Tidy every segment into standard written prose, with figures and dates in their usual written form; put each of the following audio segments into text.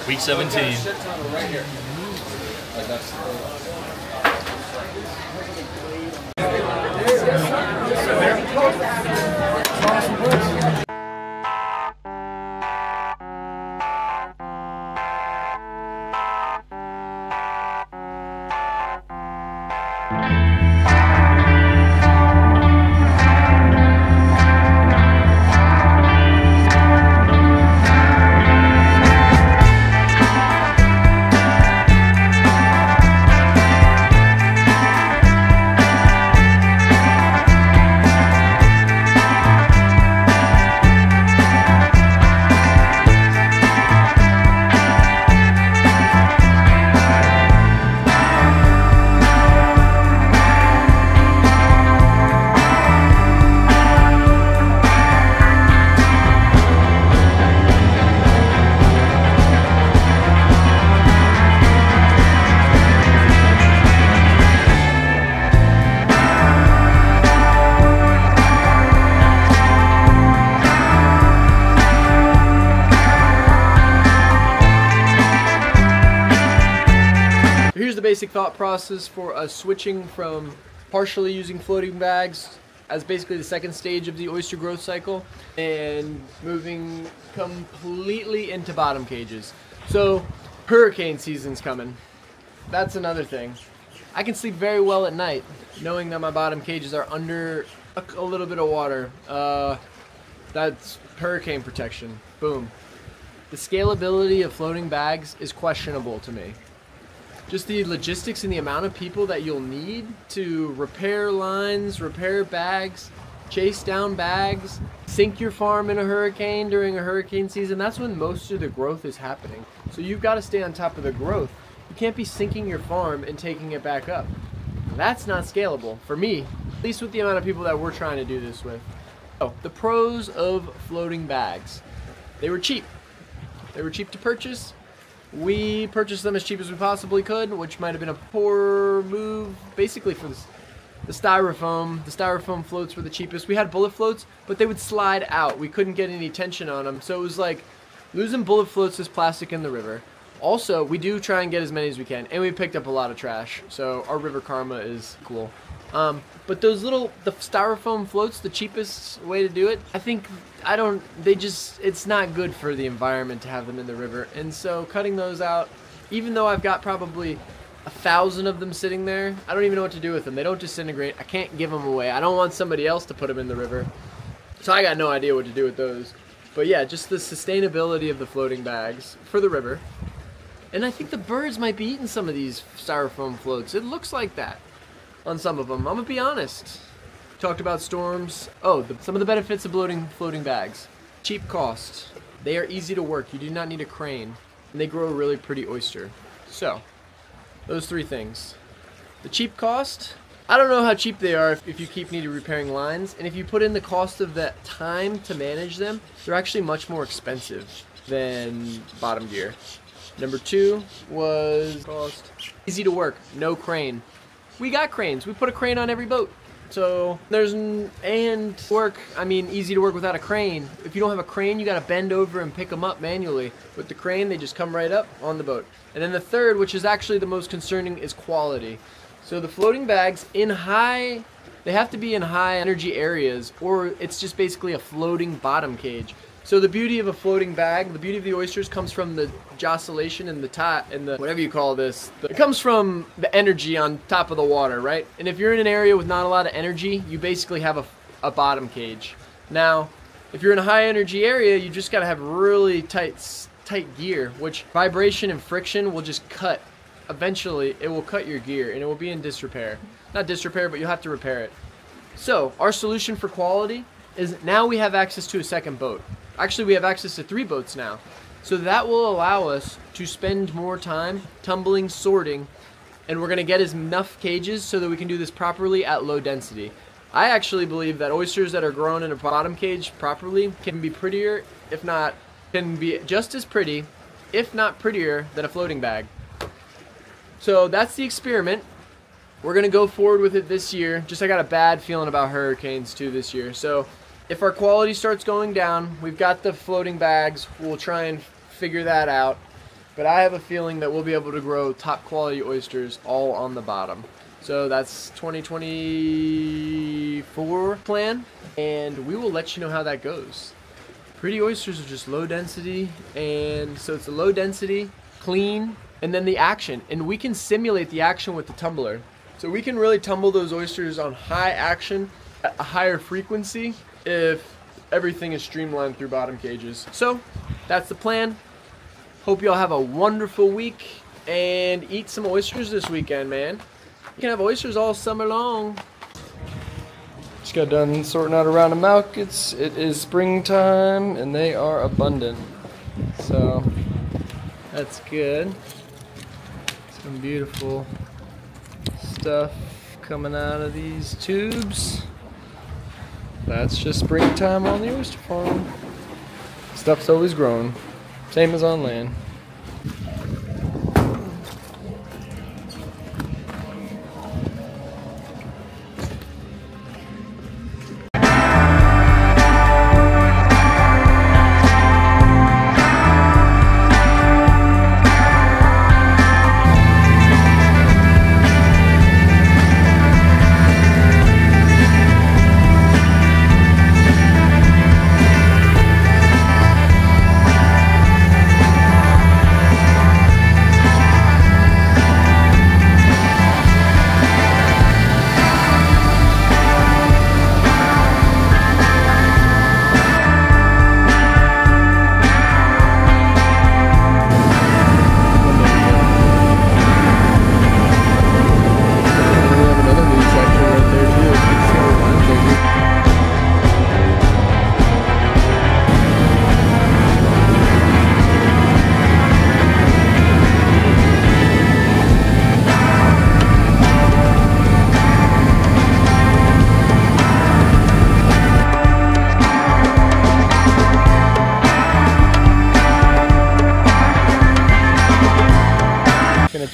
Week 17. Here's the basic thought process for us switching from partially using floating bags as basically the second stage of the oyster growth cycle and moving completely into bottom cages. So hurricane season's coming. That's another thing. I can sleep very well at night knowing that my bottom cages are under a little bit of water. That's hurricane protection. Boom. The scalability of floating bags is questionable to me. Just the logistics and the amount of people that you'll need to repair lines, repair bags, chase down bags, sink your farm in a hurricane during a hurricane season. That's when most of the growth is happening. So you've got to stay on top of the growth. You can't be sinking your farm and taking it back up. That's not scalable for me, at least with the amount of people that we're trying to do this with. Oh, the pros of floating bags. They were cheap. They were cheap to purchase. We purchased them as cheap as we possibly could, which might have been a poor move, basically for the styrofoam. The styrofoam floats were the cheapest. We had bullet floats, but they would slide out. We couldn't get any tension on them, so it was like losing bullet floats is plastic in the river. Also, we do try and get as many as we can, and we picked up a lot of trash, so our river karma is cool. But those the styrofoam floats, the cheapest way to do it, it's not good for the environment to have them in the river. And so cutting those out, even though I've got probably 1,000 of them sitting there, I don't even know what to do with them. They don't disintegrate. I can't give them away. I don't want somebody else to put them in the river. So I got no idea what to do with those. But yeah, just the sustainability of the floating bags for the river. And I think the birds might be eating some of these styrofoam floats. It looks like that on some of them. I'm gonna be honest. Talked about storms. Oh, some of the benefits of floating bags. Cheap cost. They are easy to work. You do not need a crane. And they grow a really pretty oyster. So, those three things. The cheap cost. I don't know how cheap they are if you keep needing repairing lines. And if you put in the cost of that time to manage them, they're actually much more expensive than bottom gear. Number two was cost. Easy to work. No crane. We got cranes. We put a crane on every boat. So easy to work without a crane. If you don't have a crane, you got to bend over and pick them up manually. With the crane, they just come right up on the boat. And then the third, which is actually the most concerning, is quality. So the floating bags they have to be in high energy areas, or it's just basically a floating bottom cage. So the beauty of a floating bag, the beauty of the oysters comes from the joscillation and the whatever you call this. It comes from the energy on top of the water, right? And if you're in an area with not a lot of energy, you basically have a bottom cage. Now, if you're in a high energy area, you just gotta have really tight gear, which vibration and friction will just cut. Eventually, it will cut your gear and it will be in disrepair. Not disrepair, but you'll have to repair it. So, our solution for quality is now we have access to a second boat. Actually, we have access to 3 boats now. So that will allow us to spend more time tumbling, sorting, and we're going to get enough cages so that we can do this properly at low density. I actually believe that oysters that are grown in a bottom cage properly can be prettier, can be just as pretty, if not prettier, than a floating bag. So that's the experiment. We're going to go forward with it this year. I got a bad feeling about hurricanes too this year. So if our quality starts going down, we've got the floating bags. We'll try and figure that out. but I have a feeling that we'll be able to grow top quality oysters all on the bottom. So that's 2024 plan, and we will let you know how that goes. Pretty oysters are just low density, and so it's a low density, clean, and then the action. And we can simulate the action with the tumbler. So we can really tumble those oysters on high action at a higher frequency if everything is streamlined through bottom cages. So that's the plan. Hope y'all have a wonderful week and eat some oysters this weekend, man. You can have oysters all summer long. Just got done sorting out a round of malkits. It is springtime and they are abundant. So that's good. Some beautiful stuff coming out of these tubes. That's just springtime on the oyster farm. Stuff's always growing. Same as on land.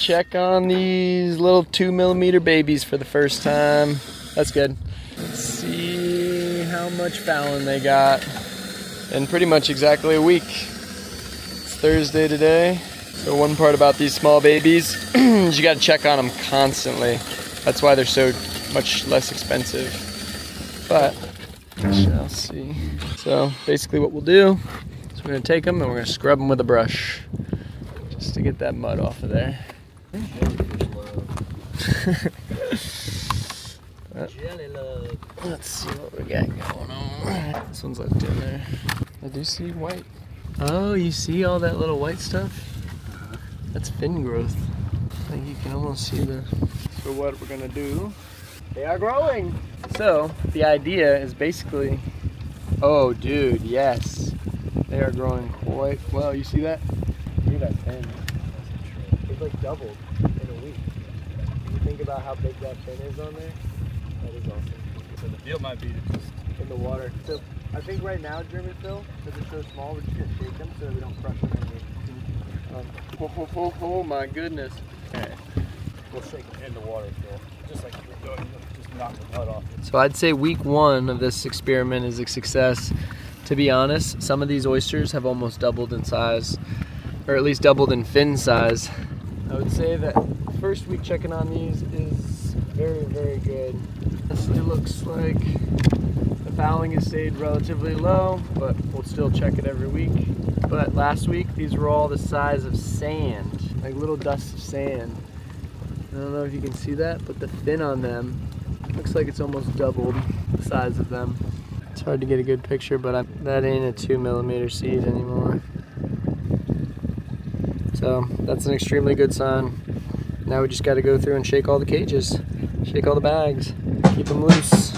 Check on these little 2mm babies for the first time. That's good. Let's see how much fouling they got in pretty much exactly a week. It's Thursday today. So one part about these small babies is you gotta check on them constantly. That's why they're so much less expensive. But we shall see. So basically what we'll do is we're gonna take them and we're gonna scrub them with a brush just to get that mud off of there. Let's see what we got going on. This one's left in there. I do see white. Oh, you see all that little white stuff? That's fin growth. I think you can almost see the... So what we're gonna do, they are growing. So the idea is basically, oh dude, yes. They are growing quite well. You see that? Look at that fin. It's like doubled in a week. You think about how big that fin is on there? That is awesome. So the deal might be just in the water. So I think right now, German Phil, because they're so small, we're just gonna shake them so that we don't crush them oh my goodness. Okay. We'll shake them in the water, Phil. Just like you're doing, just knock the mud off. So I'd say week one of this experiment is a success. To be honest, some of these oysters have almost doubled in size, or at least doubled in fin size. I would say that first week checking on these is very, very good. It looks like the fouling has stayed relatively low, but we'll still check it every week. But last week, these were all the size of sand, like little dusts of sand. I don't know if you can see that, but the fin on them looks like it's almost doubled the size of them. It's hard to get a good picture, but that ain't a 2mm seed anymore. So that's an extremely good sign. Now we just got to go through and shake all the cages, shake all the bags, keep them loose.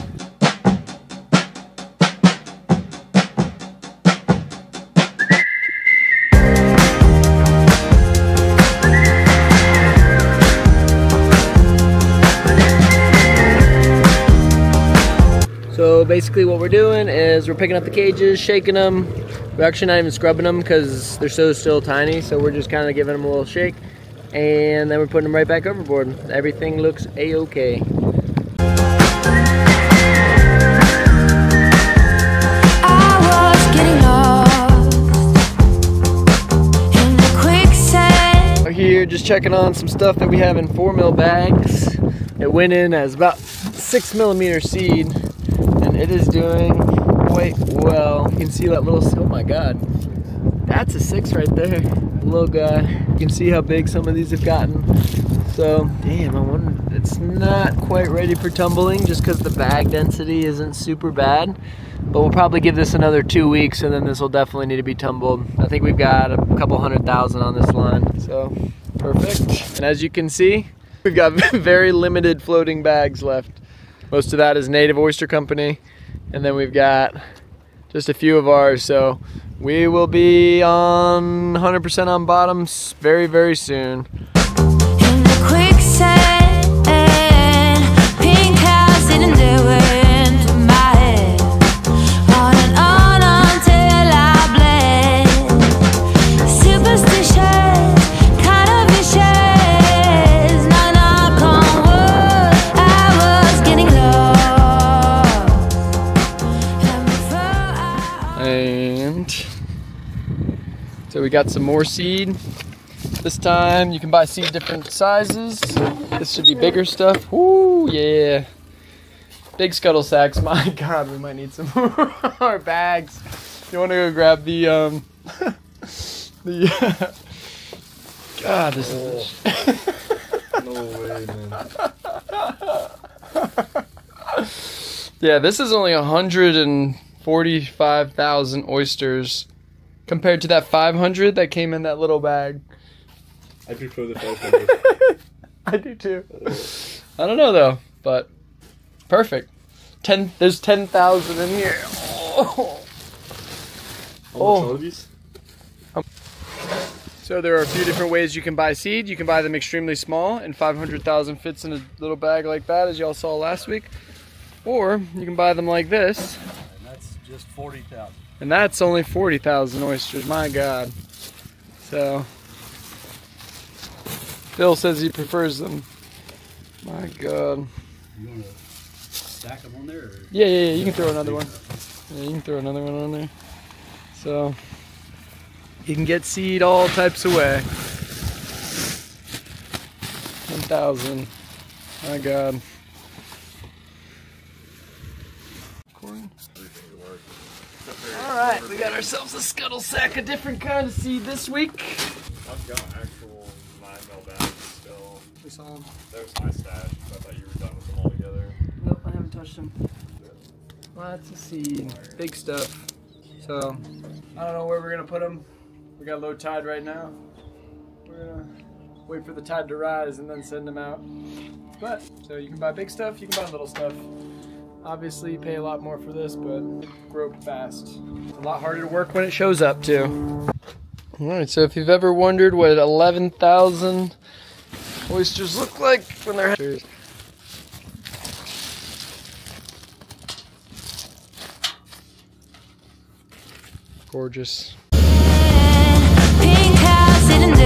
So basically what we're doing is we're picking up the cages, shaking them. We're actually not even scrubbing them because they're so still tiny, so we're just kind of giving them a little shake. And then we're putting them right back overboard. Everything looks a-okay. I was getting lost in the quicksand. here just checking on some stuff that we have in 4 mil bags. It went in as about 6mm seed, and it is doing quite well. You can see that little, oh my god, that's a 6 right there, little guy. You can see how big some of these have gotten. So, damn, I wonder, it's not quite ready for tumbling just because the bag density isn't super bad. But we'll probably give this another 2 weeks and then this will definitely need to be tumbled. I think we've got a couple 100,000 on this line, so perfect. And as you can see, we've got very limited floating bags left. Most of that is Native Oyster Company, and then we've got just a few of ours. So we will be on 100% on bottoms very, very soon. In the quicksand, pink house in the into my head. On and on until I bled. Superstitious, kind of vicious. Knock on wood, I was getting lost. And so we got some more seed. This time you can buy seed different sizes. This should be bigger stuff. Ooh, yeah. Big scuttle sacks. My god, we might need some more bags. You want to go grab the God, this is No way, man. Yeah, this is only 145,000 oysters compared to that 500 that came in that little bag. I prefer the 500. I do too. I don't know though, but perfect. There's 10,000 in here. Oh. How much are these? So there are a few different ways you can buy seed. You can buy them extremely small, and 500,000 fits in a little bag like that, as y'all saw last week. Or you can buy them like this. And that's just 40,000. And that's only 40,000 oysters. My God. So Bill says he prefers them. My God. You want to stack them on there? Or? Yeah, you can throw another one. Yeah, you can throw another one on there. So you can get seed all types of way. 1,000. My God. Alright, we got ourselves a scuttle sack, a different kind of seed this week. I've got actual 9 mil bags still. We saw them. There's my stash. I thought you were done with them all together. Nope, I haven't touched them. Lots of seed. Big stuff. So, I don't know where we're going to put them. We got low tide right now. We're going to wait for the tide to rise and then send them out. But, so you can buy big stuff, you can buy little stuff. Obviously, you pay a lot more for this, but it grows fast. It's a lot harder to work when it shows up, too. Alright, so if you've ever wondered what 11,000 oysters look like when they're hatched. Gorgeous. Pink house in the